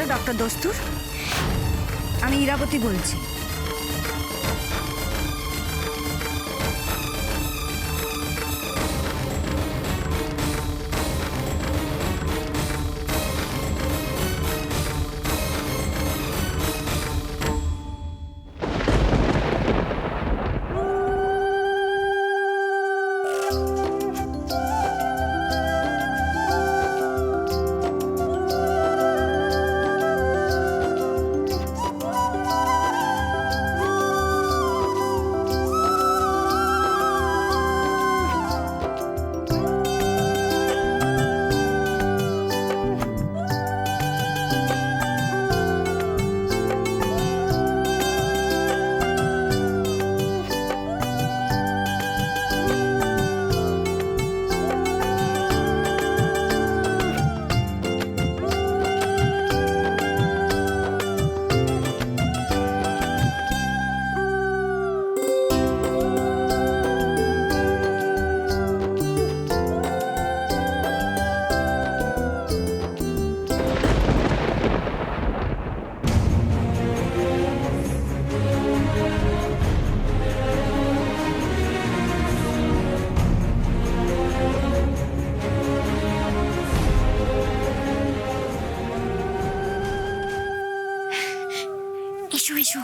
Hello doctor দস্তুর, আমি ইরাবতী বলছি। এসো এসো,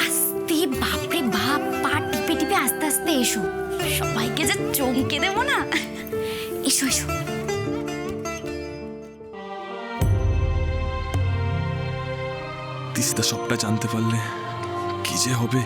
আস্তে, বাপরে বাপ, পা টিপে টিপে আস্তে আস্তে এসো, সবাইকে যে চমকে দেবো না। এসো এসো। তিস্তা সবটা জানতে পারলে কি যে হবে।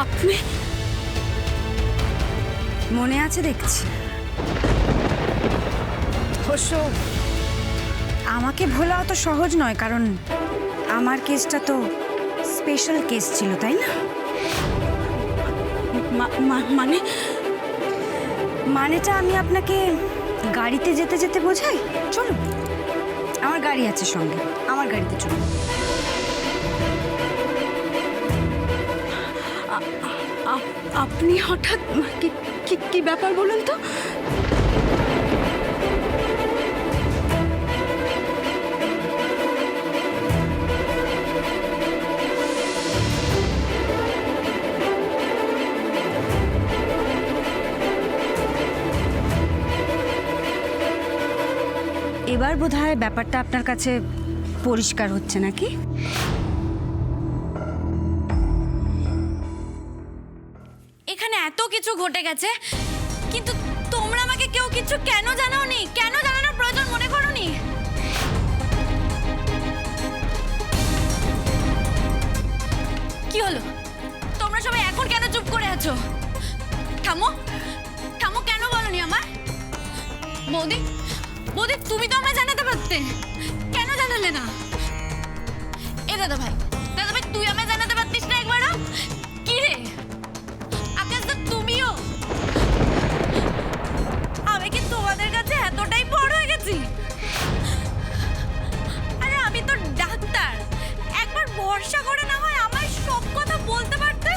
আপনি মনে আছে দেখছি। অবশ্য আমাকে ভোলা অত সহজ নয়, কারণ আমার কেসটা তো স্পেশাল কেস ছিল, তাই না? মানে মানেটা আমি আপনাকে গাড়িতে যেতে যেতে বোঝাই। চলুন, আমার গাড়ি আছে সঙ্গে, আমার গাড়িতে চলুন। আপনি হঠাৎ কি ব্যাপার বলুন তো? এবার বোধহয় ব্যাপারটা আপনার কাছে পরিষ্কার হচ্ছে নাকি? এখানে এত কিছু ঘটে গেছে, কিন্তু তোমরা আমাকে কেউ কিছু কেন জানাওনি? কেন জানানোর প্রয়োজন মনে করোনি? কি হলো? তোমরা সবাই এখন কেন চুপ করে আছো? থামো, থামো, কেন বলনি আমার? বৌদি, বৌদি, তুমি তো আমায় জানাতে পারতে, কেন জানালে না? এ দাদা ভাই, তুই আমায় জানাতে পারতিস না একবারও? কি রে আকাশ, তুমিও? আমি কি তোমাদের কাছে এতটাই বড় হয়ে গেছি? আরে আমি তো ডাক্তার, একবার ভরসা করে না হয় আমায় সব কথা বলতে পারতে।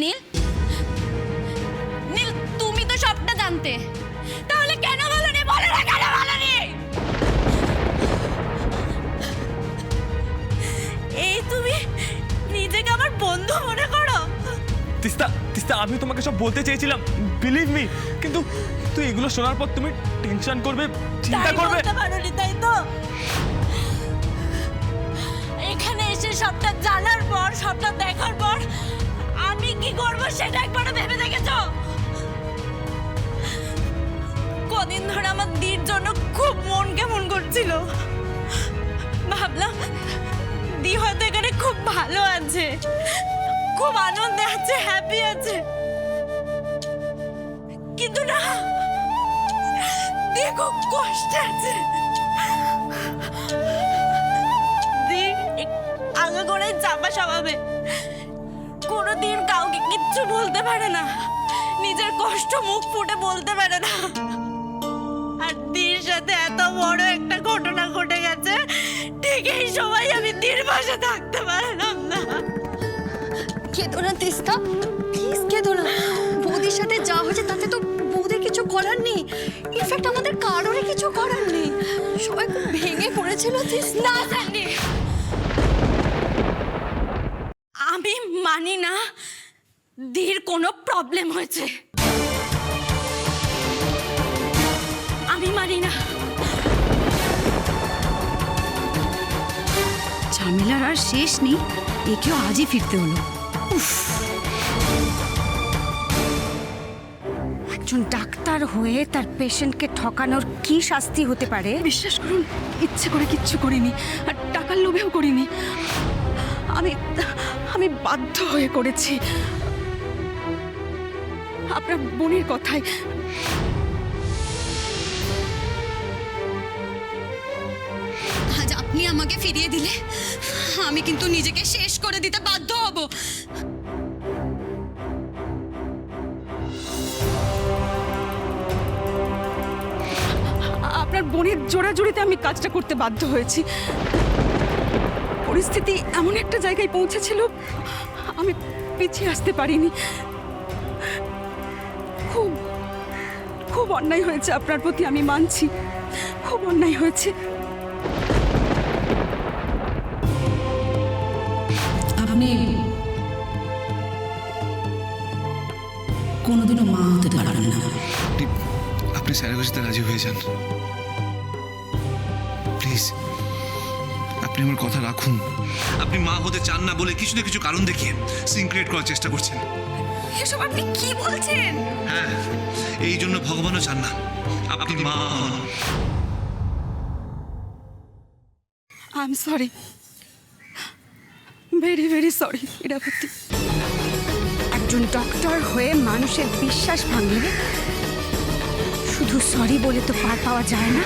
নীল, নীল, তুমি তো সবটা জানো। জানতে, তাহলে কেন বলনি? বলো না কেন বলনি? এই তুমি নিজেকে আমার বন্ধু মনে করো? তিস্তা তিস্তা আমি তোমাকে সব বলতে চেয়েছিলাম, বিলিভ মি, কিন্তু তুই এগুলো শোনার পর তুমি টেনশন করবে, চিন্তা করবে। পারোনি তাই তো? এখানে এসে সবটা জানার পর, সবটা দেখার পর আমি কি করব সেটা একবারও ভেবে দেখেছো? কদিন ধরে আমার দির জন্য খুব মন কেমন করছিল। ভাবলাম দি হয়তো এখানে খুব ভালো আছে, খুব আনন্দে আছে, হ্যাপি আছে, কিন্তু না, দি খুব কষ্টে আছে। দি আগে করে চাপা স্বভাবে, কোনোদিন কাউকে কিচ্ছু বলতে পারে না, নিজের কষ্ট মুখ ফুটে বলতে পারে না। আর দির সাথে এত বড় একটা ঘটনা ঘটে গেছে, ঠিক এই সময় আমি দির পাশে থাকতে পারলাম না। কেঁদো না তিস্তা, প্লিজ কেঁদো না। বৌদির সাথে যা হয়েছে তাতে তো বৌদির কিছু করার নেই, ইনফ্যাক্ট আমাদের কারোরই কিছু করার নেই। সবাই খুব ভেঙে পড়েছিল তিস্তা। না স্যান্ডি, আমি মানি না দির কোনো প্রবলেম হয়েছে। আমি মানি না। ঝামেলার আর শেষ নেই, একেও আজই ফিরতে হলো। উফ। একজন ডাক্তার হয়ে তার পেশেন্টকে ঠকানোর কি শাস্তি হতে পারে? বিশ্বাস করুন, ইচ্ছে করে কিচ্ছু করিনি, আর টাকার লোভেও করিনি। আমি বাধ্য হয়ে করেছি আপনার বোনের কথায়। আজ আপনি আমাকে ফিরিয়ে দিলে আমি কিন্তু নিজেকে শেষ করে দিতে বাধ্য হব। আপনার বোনের জোড়াজুড়িতে আমি কাজটা করতে বাধ্য হয়েছি। পরিস্থিতি এমন একটা জায়গায় পৌঁছেছিল, আমি পিছিয়ে আসতে পারিনি। খুব খুব অন্যায় হয়েছে আপনার প্রতি, আমি মানছি, খুব অন্যায় হয়েছে। আপনি কোনোদিনও মা হতে পারবেন না। আপনি স্যারের কাছে রাজি হয়ে যান প্লিজ। আপনি আমার কথা রাখুন। আপনি মা হতে চান না বলে কিছু না কিছু কারণ দেখিয়ে সিন ক্রিয়েট করার চেষ্টা করছেন। এসব আপনি কি বলছেন? হ্যাঁ, এই জন্য ভগবানও চান না আপনি মা হন। I am sorry, very very sorry Irabati. একজন ডক্টর হয়ে মানুষের বিশ্বাস ভাঙলে শুধু সরি বলে তো পার পাওয়া যায় না।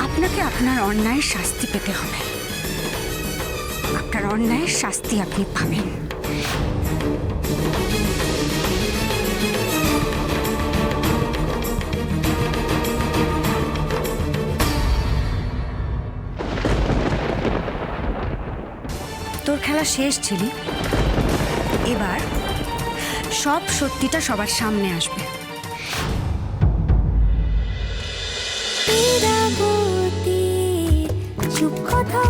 আপনাকে আপনার অন্যায়ের শাস্তি পেতে হবে। আপনার অন্যায়ের শাস্তি আপনি পাবেন। তোর খেলা শেষ ছিলি, এবার সব সত্যিটা সবার সামনে আসবে। চুপ কথা